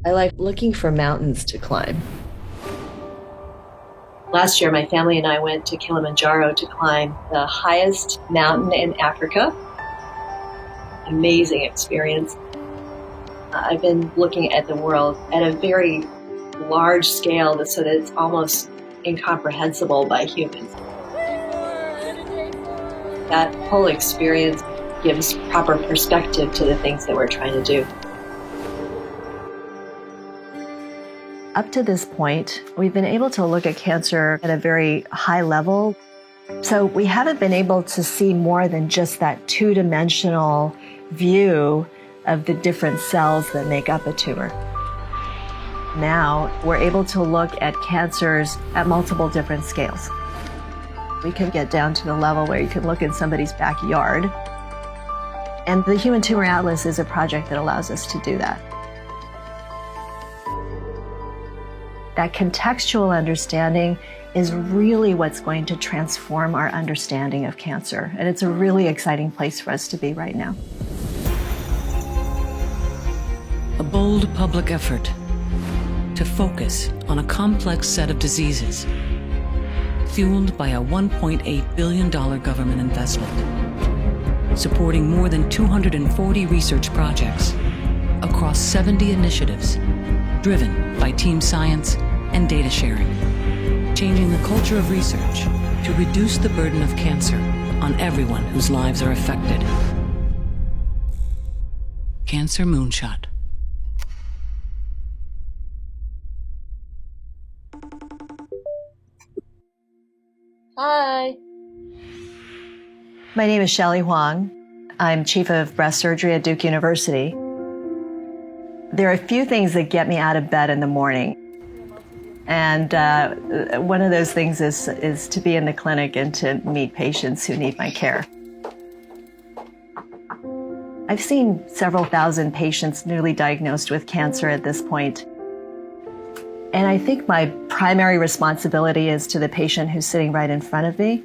I like looking for mountains to climb. Last year, my family and I went to Kilimanjaro to climb the highest mountain in Africa. Amazing experience. I've been looking at the world at a very large scale so that it's almost incomprehensible by humans. That whole experience gives proper perspective to the things that we're trying to do. Up to this point, we've been able to look at cancer at a very high level. So we haven't been able to see more than just that two-dimensional view of the different cells that make up a tumor. Now, we're able to look at cancers at multiple different scales. We can get down to the level where you can look in somebody's backyard. And the Human Tumor Atlas is a project that allows us to do that. That contextual understanding is really what's going to transform our understanding of cancer. And it's a really exciting place for us to be right now. A bold public effort to focus on a complex set of diseases, fueled by a $1.8 billion government investment, supporting more than 240 research projects across 70 initiatives, driven by team science and data sharing, changing the culture of research to reduce the burden of cancer on everyone whose lives are affected. Cancer Moonshot. Hi. My name is Shelley Hwang. I'm Chief of Breast Surgery at Duke University. There are a few things that get me out of bed in the morning. And one of those things is to be in the clinic and to meet patients who need my care. I've seen several thousand patients newly diagnosed with cancer at this point. And I think my primary responsibility is to the patient who's sitting right in front of me.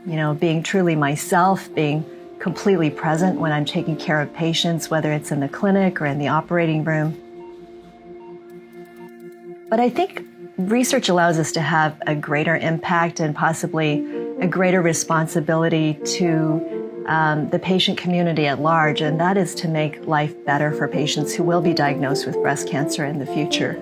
You know, being truly myself, being completely present when I'm taking care of patients, whether it's in the clinic or in the operating room. But I think research allows us to have a greater impact and possibly a greater responsibility to the patient community at large, and that is to make life better for patients who will be diagnosed with breast cancer in the future.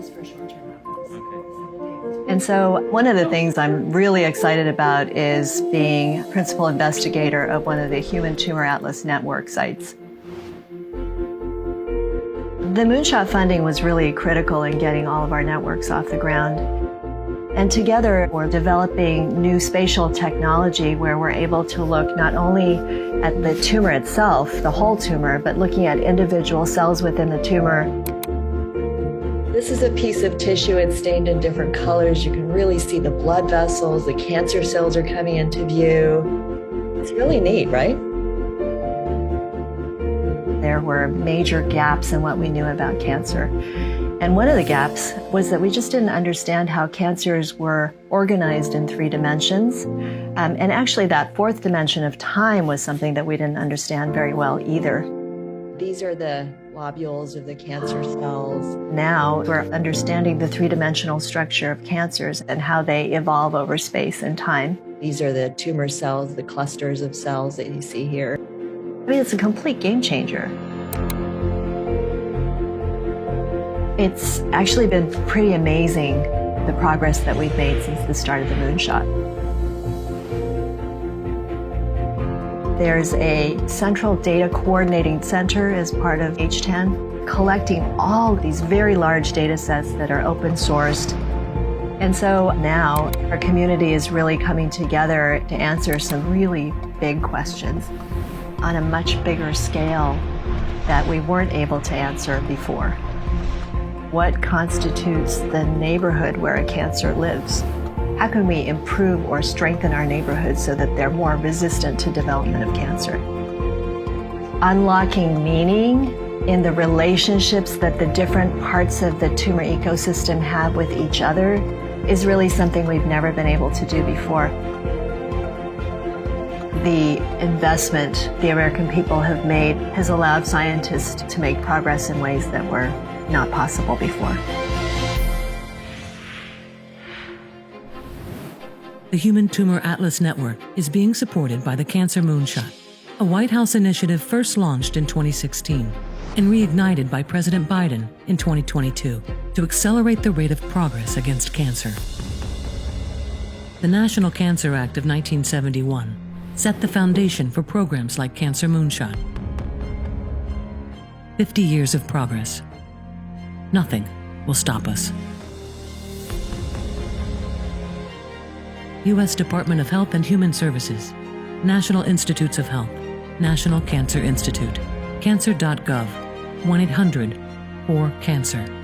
And so one of the things I'm really excited about is being principal investigator of one of the Human Tumor Atlas network sites. The Moonshot funding was really critical in getting all of our networks off the ground. And together, we're developing new spatial technology where we're able to look not only at the tumor itself, the whole tumor, but looking at individual cells within the tumor. This is a piece of tissue. It's stained in different colors. You can really see the blood vessels. The cancer cells are coming into view. It's really neat, right? There were major gaps in what we knew about cancer. And one of the gaps was that we just didn't understand how cancers were organized in 3 dimensions. And actually that 4th dimension of time was something that we didn't understand very well either. These are the globules of the cancer cells. Now we're understanding the 3-dimensional structure of cancers and how they evolve over space and time. These are the tumor cells, the clusters of cells that you see here. I mean, it's a complete game changer. It's actually been pretty amazing, the progress that we've made since the start of the Moonshot. There's a central data coordinating center as part of HTAN, collecting all these very large data sets that are open sourced. And so now our community is really coming together to answer some really big questions on a much bigger scale that we weren't able to answer before. What constitutes the neighborhood where a cancer lives? How can we improve or strengthen our neighborhoods so that they're more resistant to development of cancer? Unlocking meaning in the relationships that the different parts of the tumor ecosystem have with each other is really something we've never been able to do before. the investment the American people have made has allowed scientists to make progress in ways that were not possible before. The Human Tumor Atlas Network is being supported by the Cancer Moonshot, a White House initiative first launched in 2016 and reignited by President Biden in 2022 to accelerate the rate of progress against cancer. The National Cancer Act of 1971 set the foundation for programs like Cancer Moonshot. 50 years of progress. Nothing will stop us. U.S. Department of Health and Human Services, National Institutes of Health, National Cancer Institute, cancer.gov, 1-800-4-CANCER.